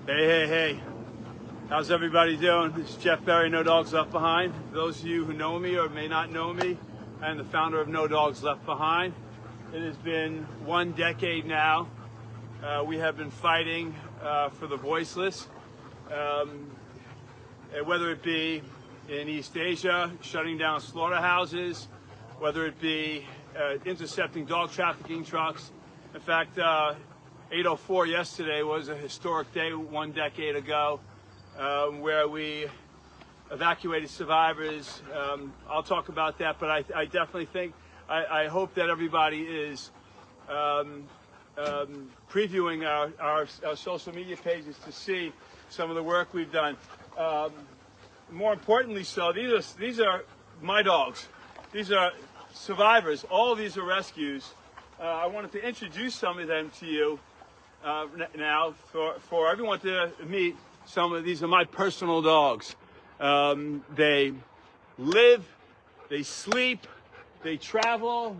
Hey. How's everybody doing? This is Jeff Berry, No Dogs Left Behind. For those of you who know me or may not know me, I am the founder of No Dogs Left Behind. It has been 1 decade now. We have been fighting for the voiceless, whether it be in East Asia, shutting down slaughterhouses, whether it be intercepting dog trafficking trucks. In fact, 804 yesterday was a historic day 1 decade ago, where we evacuated survivors. I'll talk about that, but I definitely think, I hope that everybody is previewing our social media pages to see some of the work we've done. More importantly, these are my dogs. These are survivors. All of these are rescues. I wanted to introduce some of them to you now for everyone to meet. Some of these are my personal dogs. They live, they sleep, they travel,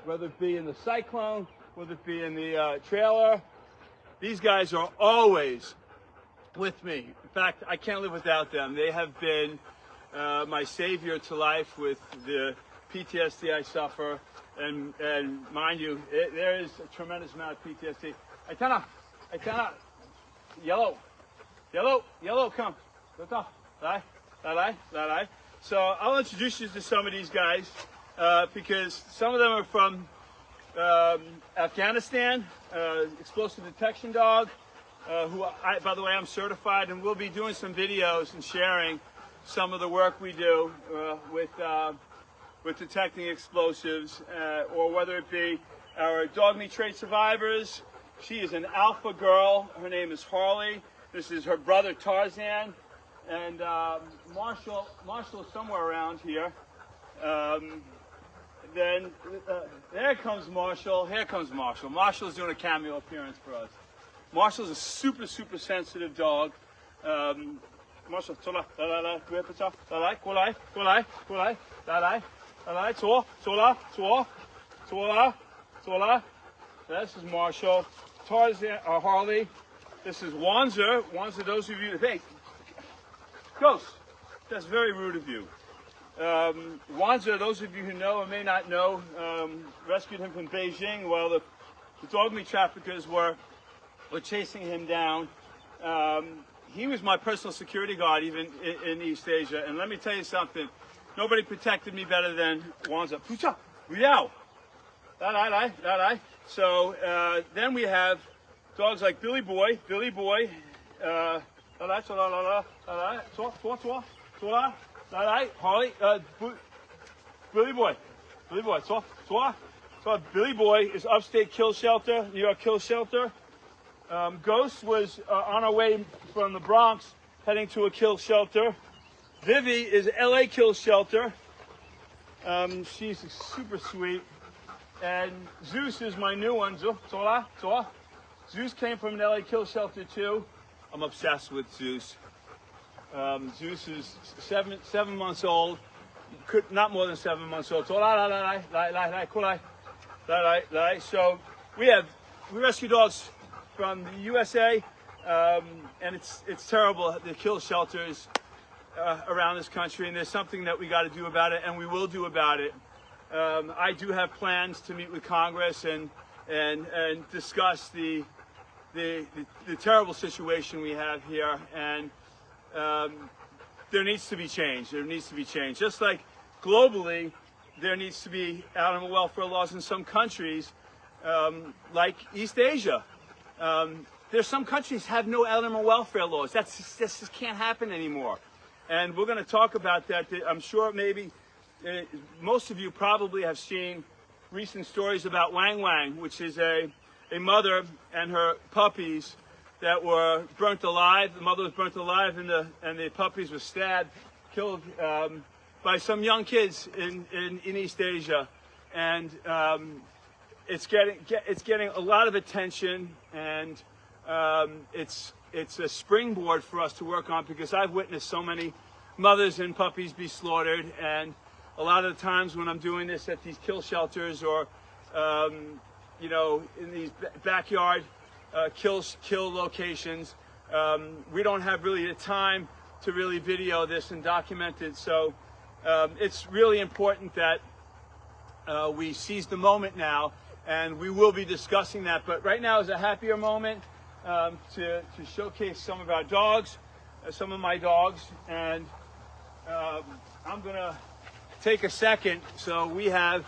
whether it be in the cyclone, whether it be in the trailer. These guys are always with me. In fact, I can't live without them. They have been my savior to life with the PTSD I suffer. And mind you, there is a tremendous amount of PTSD. I cannot. Yellow, come. So I'll introduce you to some of these guys because some of them are from Afghanistan, explosive detection dog, who, by the way, I'm certified, and we'll be doing some videos and sharing some of the work we do with detecting explosives, or whether it be our dog meat trade survivors. She is an alpha girl. Her name is Harley. This is her brother Tarzan, and Marshall is somewhere around here. Then there comes Marshall. Here comes Marshall. Marshall's doing a cameo appearance for us. Marshall's a super sensitive dog. Marshall, this is Marshall. Tarzan, Harley. This is Wanzer. Wanzer, those of you, hey, Ghost, that's very rude of you. Wanzer, those of you who know or may not know, rescued him from Beijing while the dog meat traffickers were chasing him down. He was my personal security guard even in East Asia. And let me tell you something, nobody protected me better than Wanzer. So then we have dogs like Billy Boy, Harley, Billy Boy, so Billy Boy is upstate kill shelter, New York kill shelter. Ghost was on our way from the Bronx, heading to a kill shelter. Vivi is LA kill shelter. She's super sweet. And Zeus is my new one. Zeus came from an LA kill shelter too. I'm obsessed with Zeus. Zeus is seven months old. Not more than 7 months old. So we rescue dogs from the USA, and it's terrible, the kill shelters around this country, and there's something that we got to do about it, and we will do about it. I do have plans to meet with Congress and discuss the terrible situation we have here, and there needs to be change. There needs to be change. Just like globally, there needs to be animal welfare laws in some countries, like East Asia. There's some countries have no animal welfare laws. That just can't happen anymore. And we're going to talk about that. I'm sure maybe most of you probably have seen recent stories about Wang Wang, which is a mother and her puppies that were burnt alive. The mother was burnt alive, and the puppies were stabbed, killed by some young kids in East Asia. And it's getting a lot of attention, and it's a springboard for us to work on, because I've witnessed so many mothers and puppies be slaughtered, and a lot of the times when I'm doing this at these kill shelters or in these backyard kill locations, we don't have really the time to really video this and document it. So it's really important that we seize the moment now, and we will be discussing that. But right now is a happier moment to showcase some of our dogs, some of my dogs, and I'm gonna take a second. So we have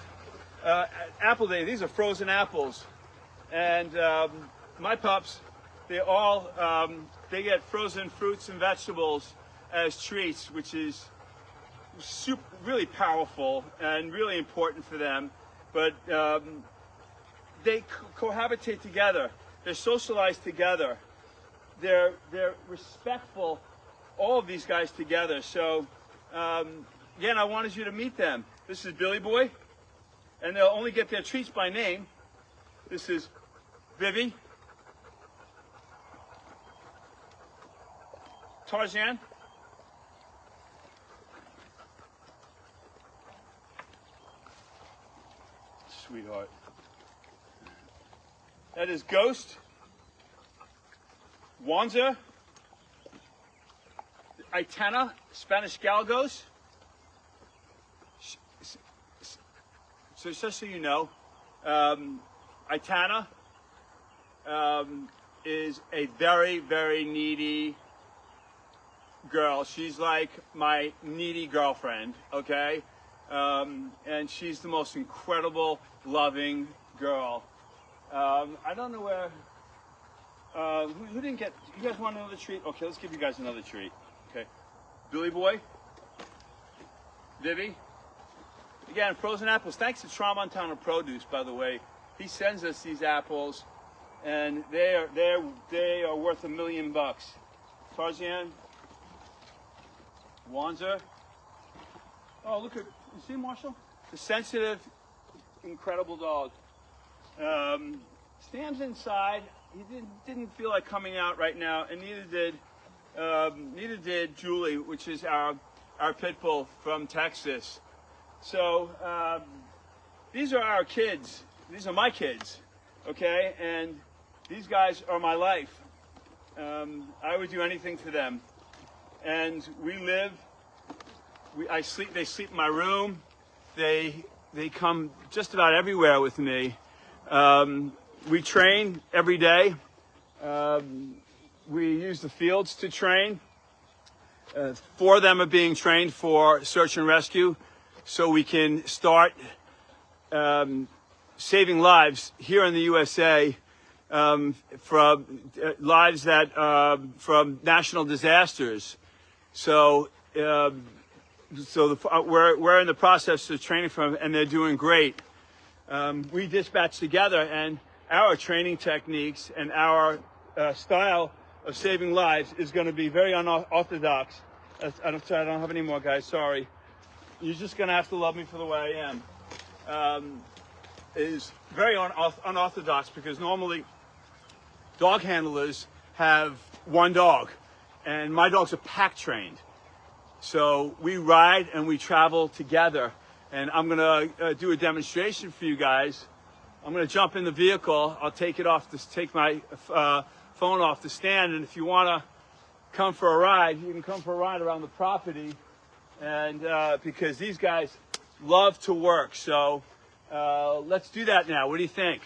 Apple Day. These are frozen apples, and my pups, they all they get frozen fruits and vegetables as treats, which is really powerful and really important for them. But they cohabitate together. They're socialized together. They're respectful. All of these guys together. So again, I wanted you to meet them. This is Billy Boy, and they'll only get their treats by name. This is Vivi, Tarzan, sweetheart. That is Ghost, Wanza, Aitana, Spanish Galgos. So just so you know, Aitana is a very, very needy girl. She's like my needy girlfriend, okay? And she's the most incredible, loving girl. I don't know where, who didn't get, you guys want another treat? Okay, let's give you guys another treat. Okay, Billy Boy, Vivi. Again, frozen apples. Thanks to Tramontana Produce, by the way. He sends us these apples, and they are worth $1 million. Tarzan, Wanza. Oh, look at, you see Marshall? The sensitive, incredible dog. Stan's inside. He didn't feel like coming out right now, and neither did Julie, which is our pit bull from Texas. So these are our kids. These are my kids, okay? And these guys are my life. I would do anything for them. And we live. They sleep in my room. They come just about everywhere with me. We train every day. We use the fields to train. 4 of them are being trained for search and rescue, so we can start saving lives here in the USA from lives that from national disasters. So we're in the process of training from, and they're doing great. We dispatch together, and our training techniques and our style of saving lives is going to be very unorthodox. I don't have any more, guys. Sorry. You're just going to have to love me for the way I am. Is very unorthodox, because normally dog handlers have one dog, and my dogs are pack trained. So we ride and we travel together, and I'm going to do a demonstration for you guys. I'm going to jump in the vehicle. I'll take my phone off the stand, and if you want to come for a ride, you can come for a ride around the property. And because these guys love to work, so let's do that now. What do you think?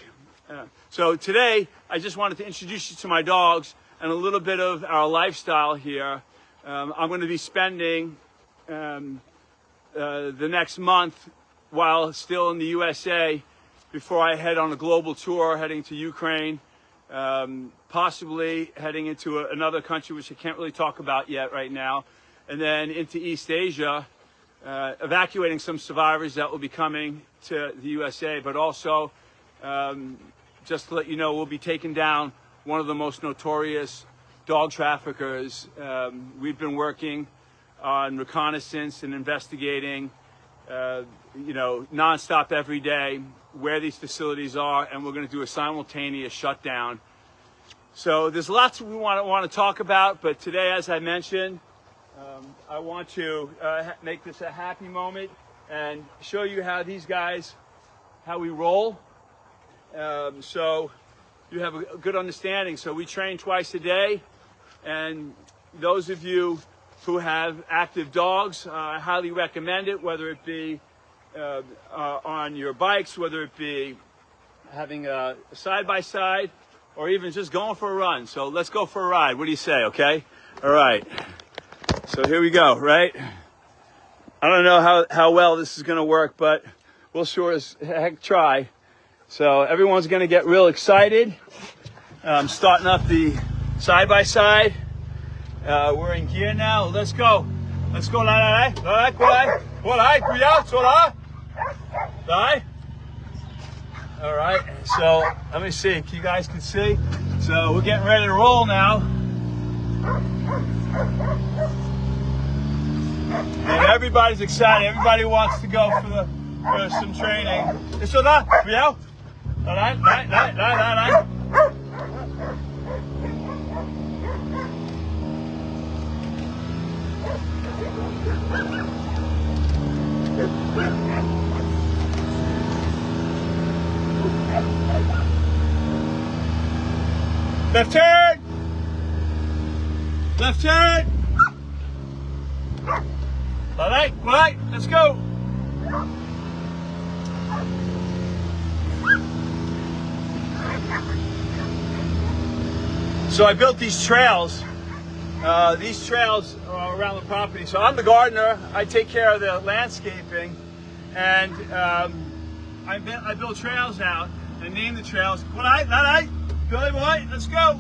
So today, I just wanted to introduce you to my dogs and a little bit of our lifestyle here. I'm going to be spending the next month while still in the USA before I head on a global tour heading to Ukraine, possibly heading into another country which I can't really talk about yet right now, and then into East Asia, evacuating some survivors that will be coming to the USA, but also, just to let you know, we'll be taking down one of the most notorious dog traffickers. We've been working on reconnaissance and investigating, nonstop every day where these facilities are, and we're going to do a simultaneous shutdown. So there's lots we want to talk about, but today, as I mentioned, I want to make this a happy moment and show you how these guys, how we roll. So you have a good understanding. So we train twice a day. And those of you who have active dogs, I highly recommend it, whether it be on your bikes, whether it be having a side-by-side, or even just going for a run. So let's go for a ride. What do you say, okay? All right. So here we go, right? I don't know how well this is going to work, but we'll sure as heck try. So everyone's going to get real excited. Starting up the side-by-side. We're in gear now. Let's go. Let's go. All right. So let me see. You guys can see. So we're getting ready to roll now. And everybody's excited. Everybody wants to go for some training. So that, yeah. All right. Left turn. Left turn. All right, let's go. So I built these trails. These trails are around the property. So I'm the gardener. I take care of the landscaping, and I build trails out and name the trails. Billy boy, let's go.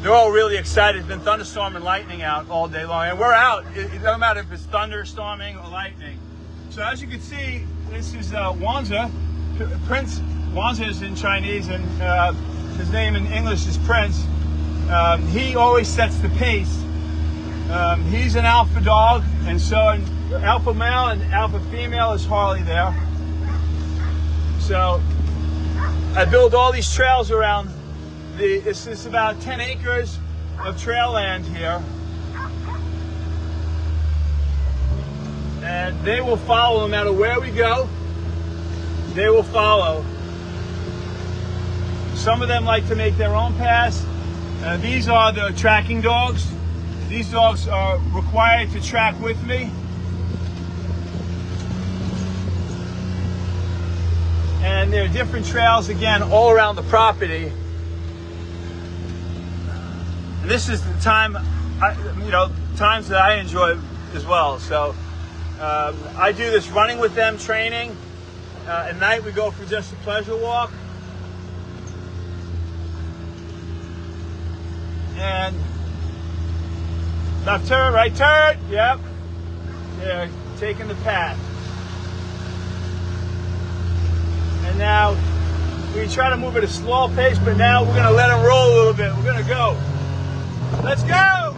They're all really excited. It's been thunderstorm and lightning out all day long, and we're out. It doesn't matter if it's thunderstorming or lightning. So as you can see, this is Wanza. Prince Wanza is in Chinese, and his name in English is Prince. He always sets the pace. He's an alpha dog, and so an alpha male and alpha female is Harley there. So I build all these trails around. This is about 10 acres of trail land here. And they will follow no matter where we go. They will follow. Some of them like to make their own paths. These are the tracking dogs. These dogs are required to track with me. And there are different trails, again, all around the property. And this is the time, times that I enjoy as well. So I do this running with them, training. At night we go for just a pleasure walk. And left turn, right turn, yep. They're taking the path. And now we try to move at a slow pace, but now we're gonna let them roll a little bit. We're gonna go. Let's go!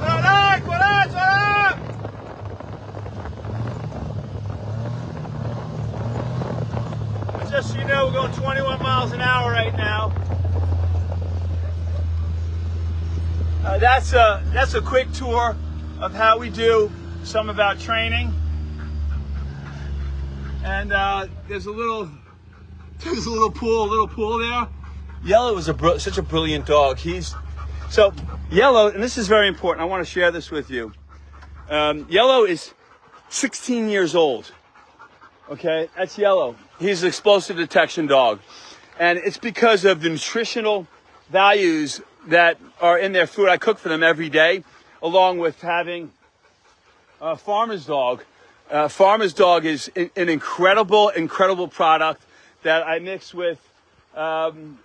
Just so you know, we're going 21 miles an hour right now. That's a quick tour of how we do some of our training. And there's a little pool there. Yellow is such a brilliant dog. So Yellow, and this is very important. I want to share this with you. Yellow is 16 years old. Okay, that's Yellow. He's an explosive detection dog, and it's because of the nutritional values that are in their food. I cook for them every day, along with having a Farmer's Dog. Farmer's Dog is an incredible product that I mix with some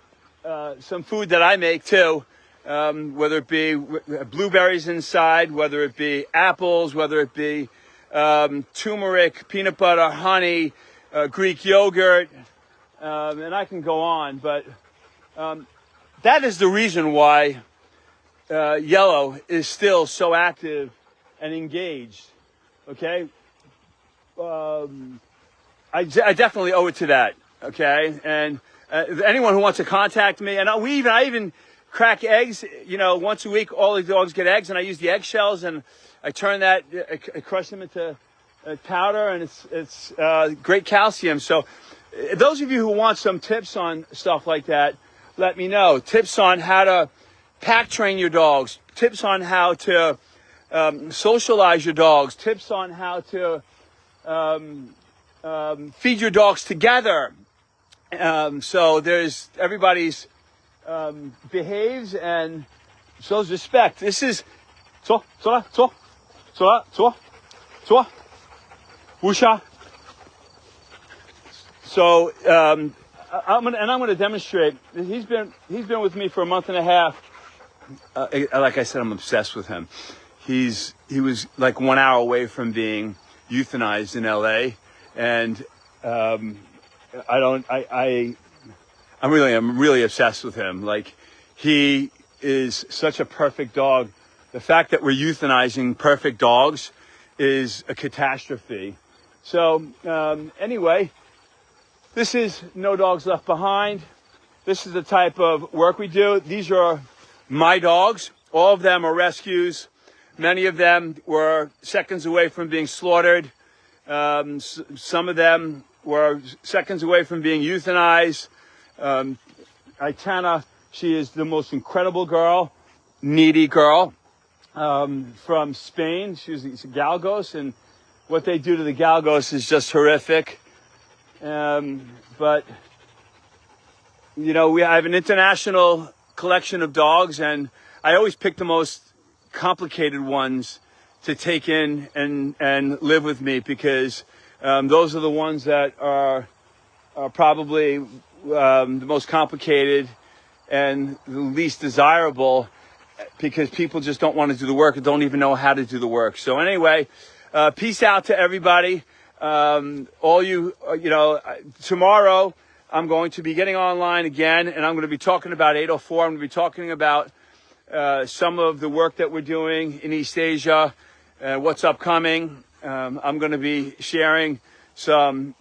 food that I make too, whether it be blueberries inside, whether it be apples, whether it be turmeric, peanut butter, honey, Greek yogurt, and I can go on, but that is the reason why Yellow is still so active and engaged. Okay, I definitely owe it to that. Okay, and anyone who wants to contact me, and I even crack eggs. Once a week, all the dogs get eggs, and I use the eggshells and I turn that, I crush them into powder, and it's great calcium. So those of you who want some tips on stuff like that, let me know. Tips on how to pack train your dogs, tips on how to socialize your dogs, tips on how to feed your dogs together. So there's everybody's behaves and shows respect. This is wusha. So I'm gonna demonstrate. He's been with me for a month and a half. Like I said, I'm obsessed with him. He was like 1 hour away from being euthanized in LA, and I'm really obsessed with him. Like, he is such a perfect dog. The fact that we're euthanizing perfect dogs is a catastrophe. So anyway, this is No Dogs Left Behind. This is the type of work we do. These are my dogs. All of them are rescues. Many of them were seconds away from being slaughtered. Some of them were seconds away from being euthanized. Aitana, she is the most incredible girl, needy girl, from Spain. She's a galgos, and what they do to the galgos is just horrific. But, you know, I have an international collection of dogs, and I always pick the most complicated ones to take in and live with me, because those are the ones that are probably the most complicated and the least desirable, because people just don't want to do the work and don't even know how to do the work. So anyway, peace out to everybody. All you know, tomorrow I'm going to be getting online again, and I'm going to be talking about 804. I'm going to be talking about some of the work that we're doing in East Asia, what's upcoming. I'm going to be sharing some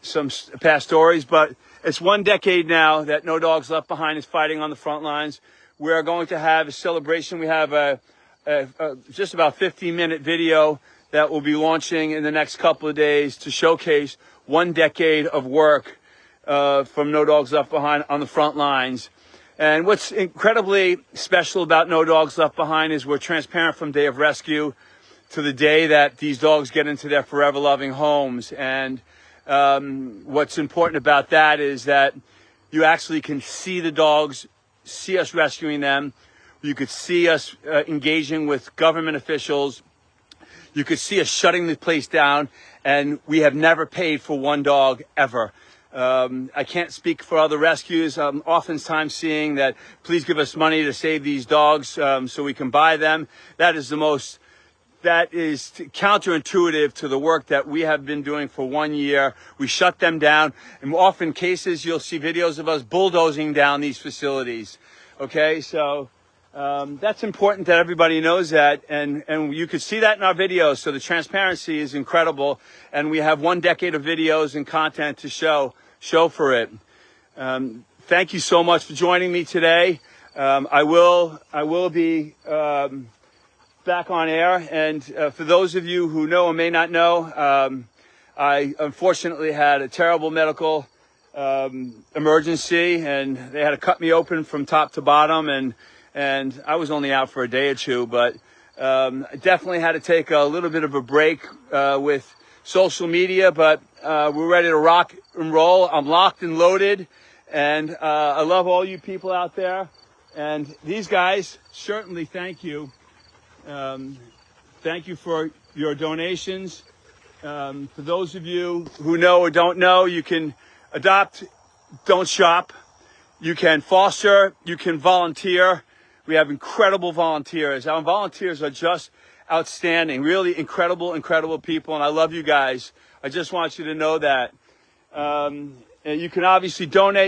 past stories, but it's 1 decade now that No Dogs Left Behind is fighting on the front lines. We are going to have a celebration. We have a just about 15-minute video that will be launching in the next couple of days to showcase 1 decade of work from No Dogs Left Behind on the front lines. And what's incredibly special about No Dogs Left Behind is we're transparent from day of rescue to the day that these dogs get into their forever loving homes. And what's important about that is that you actually can see the dogs, see us rescuing them. You could see us engaging with government officials. You could see us shutting the place down, and we have never paid for one dog ever. I can't speak for other rescues. I'm oftentimes seeing that, please give us money to save these dogs so we can buy them. That is counterintuitive to the work that we have been doing for 1 year. We shut them down, and often cases you'll see videos of us bulldozing down these facilities. Okay, so that's important that everybody knows that, and you could see that in our videos. So the transparency is incredible, and we have 1 decade of videos and content to show for it. Thank you so much for joining me today. I will be back on air, and for those of you who know or may not know, I unfortunately had a terrible medical emergency, and they had to cut me open from top to bottom, and I was only out for a day or two, but I definitely had to take a little bit of a break with social media, but we're ready to rock and roll. I'm locked and loaded, and I love all you people out there, and these guys, certainly thank you. Thank you for your donations. For those of you who know or don't know, you can adopt, don't shop. You can foster, you can volunteer. We have incredible volunteers. Our volunteers are just outstanding, really incredible people, and I love you guys. I just want you to know that. You can obviously donate.